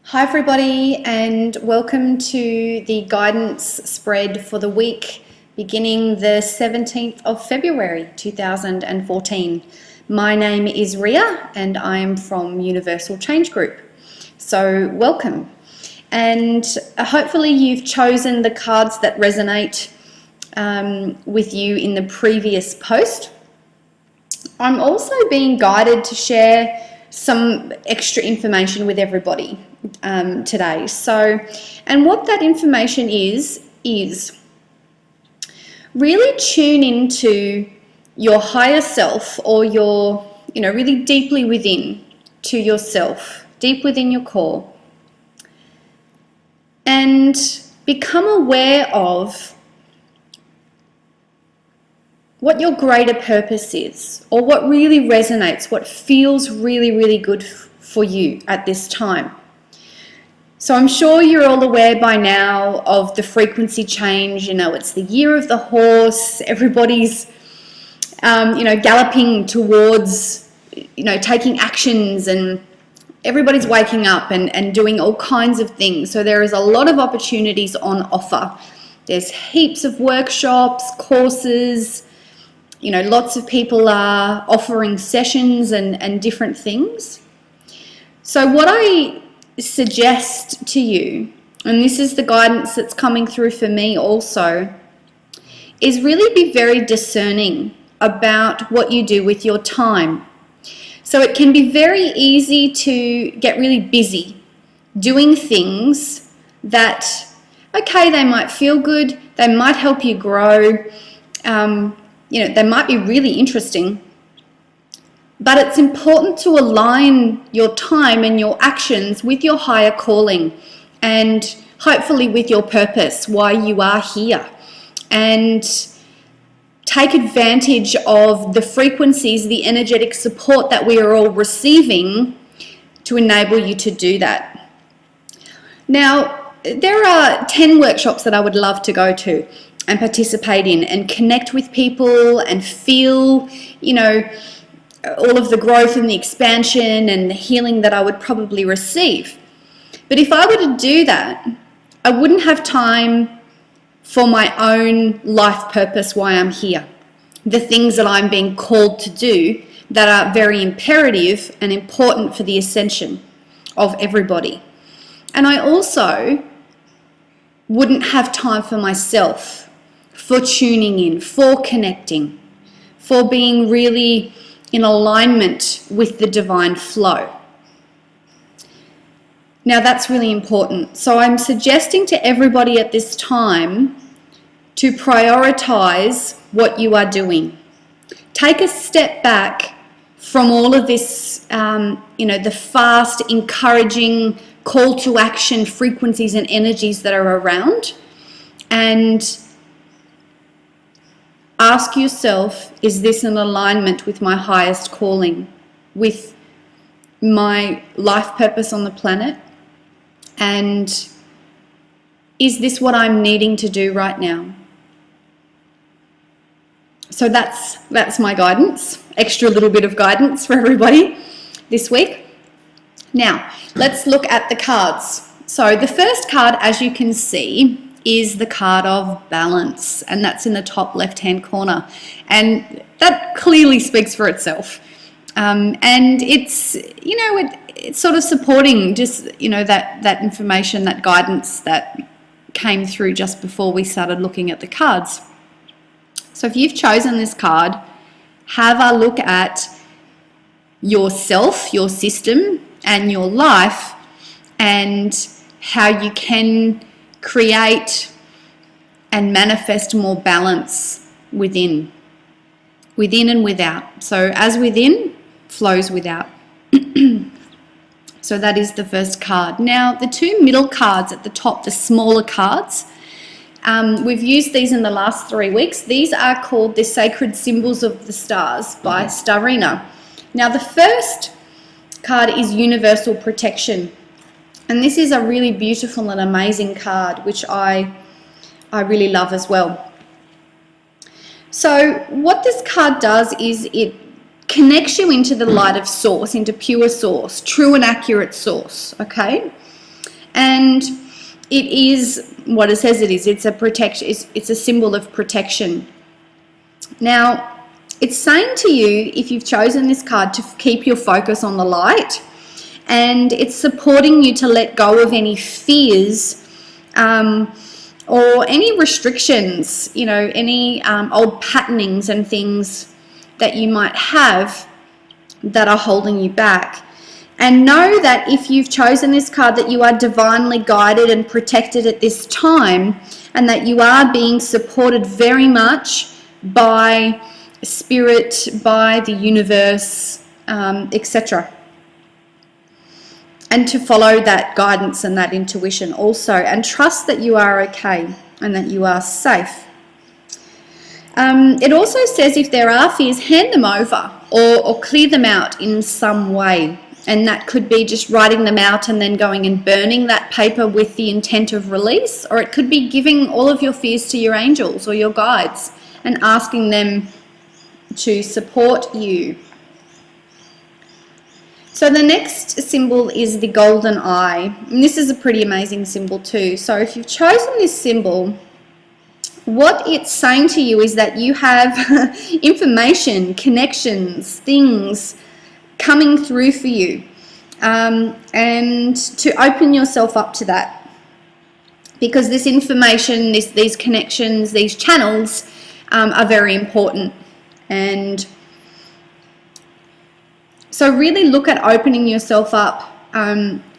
Hi everybody, and welcome to the guidance spread for the week beginning the 17th of February 2014. My name is Ria and I'm from Universal Change Group. So welcome, and hopefully you've chosen the cards that resonate with you in the previous post. I'm also being guided to share some extra information with everybody today. And what that information is really tune into your higher self, or your, really deeply within to yourself, deep within your core, and become aware of what your greater purpose is, or what really resonates, what feels really, really good for you at this time. So I'm sure you're all aware by now of the frequency change. It's the year of the horse. Everybody's, galloping towards, taking actions, and everybody's waking up and doing all kinds of things. So there is a lot of opportunities on offer. There's heaps of workshops, courses. Lots of people are offering sessions and different things. So what I suggest to you, and this is the guidance that's coming through for me also, is really be very discerning about what you do with your time. So it can be very easy to get really busy doing things that, okay, they might feel good, they might help you grow, they might be really interesting, but it's important to align your time and your actions with your higher calling, and hopefully with your purpose, why you are here, and take advantage of the frequencies, the energetic support that we are all receiving to enable you to do that. Now, there are 10 workshops that I would love to go to and participate in and connect with people and feel, all of the growth and the expansion and the healing that I would probably receive. But if I were to do that, I wouldn't have time for my own life purpose, why I'm here, the things that I'm being called to do that are very imperative and important for the ascension of everybody. And I also wouldn't have time for myself, for tuning in, for connecting, for being really in alignment with the divine flow. Now that's really important. So I'm suggesting to everybody at this time to prioritize what you are doing. Take a step back from all of this, the fast, encouraging call to action frequencies and energies that are around, and ask yourself, is this in alignment with my highest calling, with my life purpose on the planet? And is this what I'm needing to do right now? So that's my guidance, extra little bit of guidance for everybody this week. Now, let's look at the cards. So the first card, as you can see, is the card of balance, and that's in the top left-hand corner, and that clearly speaks for itself. And it's, it's sort of supporting just, that information, that guidance that came through just before we started looking at the cards. So if you've chosen this card, have a look at yourself, your system, and your life, and how you can create and manifest more balance within and without. So as within flows without. So that is the first card. Now the two middle cards at the top, the smaller cards, we've used these in the last 3 weeks. These are called the Sacred Symbols of the Stars by Starina. Now the first card is Universal Protection. And this is a really beautiful and amazing card, which I really love as well. So what this card does is it connects you into the light of source, into pure source, true and accurate source, okay? And it is what it says it is. It's a protection. It's a symbol of protection. Now, it's saying to you, if you've chosen this card, to keep your focus on the light, and it's supporting you to let go of any fears or any restrictions, you know, any old patternings and things that you might have that are holding you back. And know that if you've chosen this card, that you are divinely guided and protected at this time, and that you are being supported very much by spirit, by the universe, etc. And to follow that guidance and that intuition also, and trust that you are okay and that you are safe. It also says if there are fears, hand them over or clear them out in some way. And that could be just writing them out and then going and burning that paper with the intent of release, or it could be giving all of your fears to your angels or your guides and asking them to support you. So the next symbol is the golden eye, and this is a pretty amazing symbol too. So if you've chosen this symbol, what it's saying to you is that you have information, connections, things coming through for you, and to open yourself up to that, because this information, these connections, these channels are very important. And so really look at opening yourself up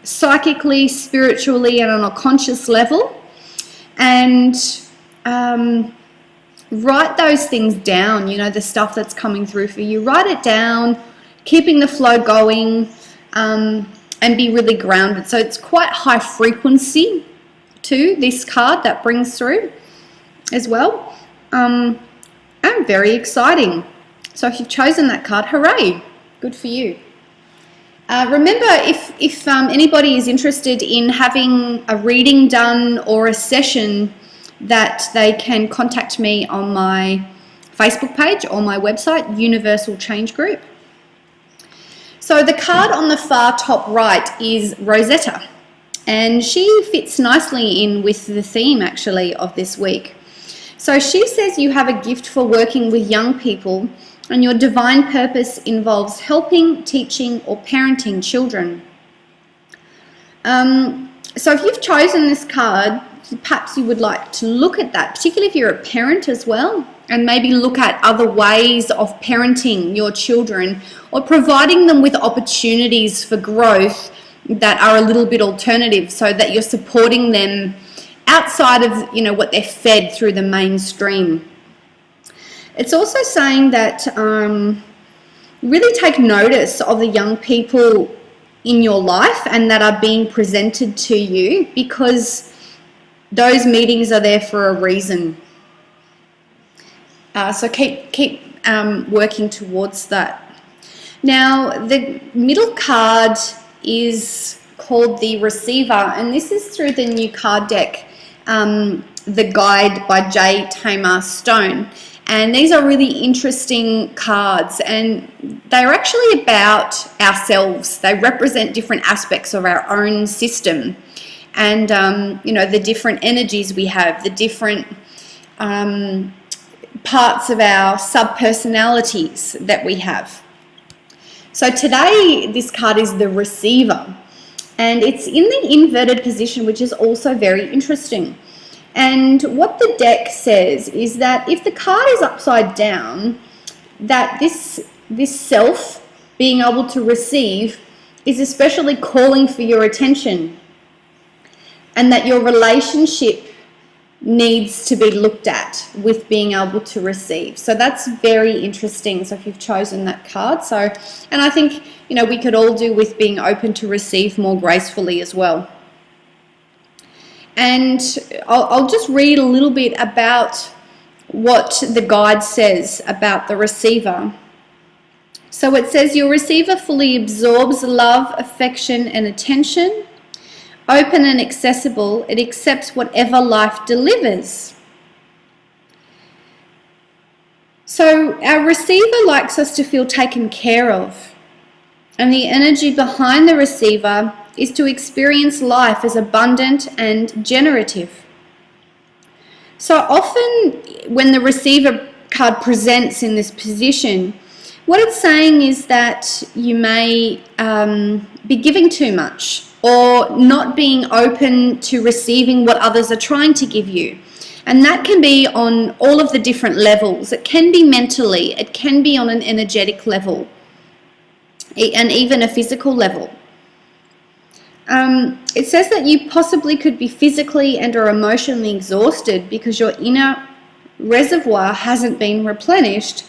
psychically, spiritually, and on a conscious level, and write those things down, you know, the stuff that's coming through for you. Write it down, keeping the flow going, and be really grounded. So it's quite high frequency too, this card that brings through as well. And very exciting. So if you've chosen that card, hooray, good for you. Remember, if anybody is interested in having a reading done or a session, that they can contact me on my Facebook page or my website, Universal Change Group. So the card on the far top right is Rosetta, and she fits nicely in with the theme actually of this week. So she says you have a gift for working with young people, and your divine purpose involves helping, teaching, or parenting children. So if you've chosen this card, perhaps you would like to look at that, particularly if you're a parent as well, and maybe look at other ways of parenting your children or providing them with opportunities for growth that are a little bit alternative, so that you're supporting them outside of, you know, what they're fed through the mainstream. It's also saying that really take notice of the young people in your life and that are being presented to you, because those meetings are there for a reason. So keep working towards that. Now, the middle card is called the Receiver, and this is through the new card deck, The Guide by J. Tamar Stone. And these are really interesting cards, and they're actually about ourselves. They represent different aspects of our own system, and you know, the different energies we have, the different parts of our sub-personalities that we have. So today this card is the Receiver, and it's in the inverted position, which is also very interesting. And what the deck says is that if the card is upside down, that this self being able to receive is especially calling for your attention, and that your relationship needs to be looked at with being able to receive. So that's very interesting. So if you've chosen that card, and I think, you know, we could all do with being open to receive more gracefully as well. And I'll just read a little bit about what the guide says about the Receiver. So it says, your receiver fully absorbs love, affection, and attention. Open and accessible, it accepts whatever life delivers. So our receiver likes us to feel taken care of. And the energy behind the receiver is to experience life as abundant and generative. So often when the receiver card presents in this position, what it's saying is that you may be giving too much or not being open to receiving what others are trying to give you. And that can be on all of the different levels. It can be mentally, it can be on an energetic level, and even a physical level. It says that you possibly could be physically and or emotionally exhausted because your inner reservoir hasn't been replenished,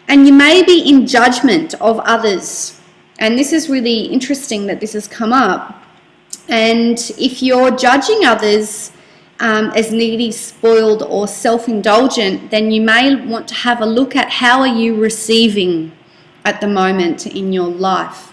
and you may be in judgment of others. And this is really interesting that this has come up. And if you're judging others as needy, spoiled, or self-indulgent, then you may want to have a look at how are you receiving at the moment in your life.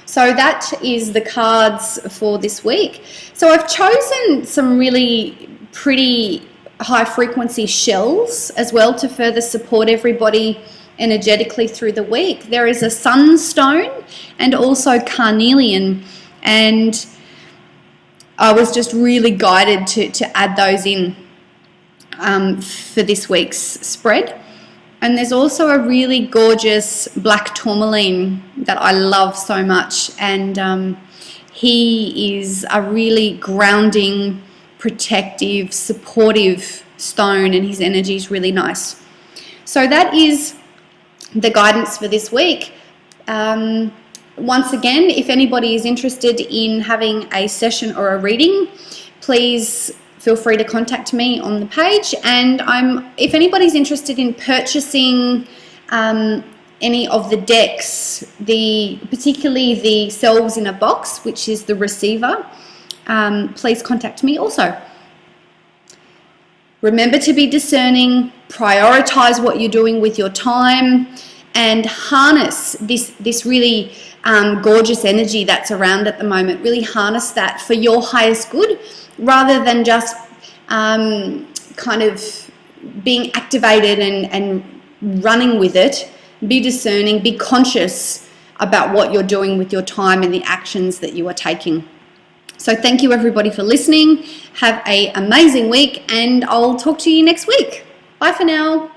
So that is the cards for this week. So I've chosen some really pretty high frequency shells as well to further support everybody energetically through the week. There is a sunstone and also carnelian, and I was just really guided to add those in for this week's spread. And there's also a really gorgeous black tourmaline that I love so much, and he is a really grounding, protective, supportive stone, and his energy is really nice. So that is the guidance for this week. Once again, if anybody is interested in having a session or a reading, please feel free to contact me on the page. And if anybody's interested in purchasing any of the decks, particularly the Selves in a Box, which is the receiver, please contact me also. Remember to be discerning, prioritize what you're doing with your time, and harness this really gorgeous energy that's around at the moment. Really harness that for your highest good, rather than just kind of being activated and running with it. Be discerning, be conscious about what you're doing with your time and the actions that you are taking. So thank you everybody for listening. Have an amazing week, and I'll talk to you next week. Bye for now.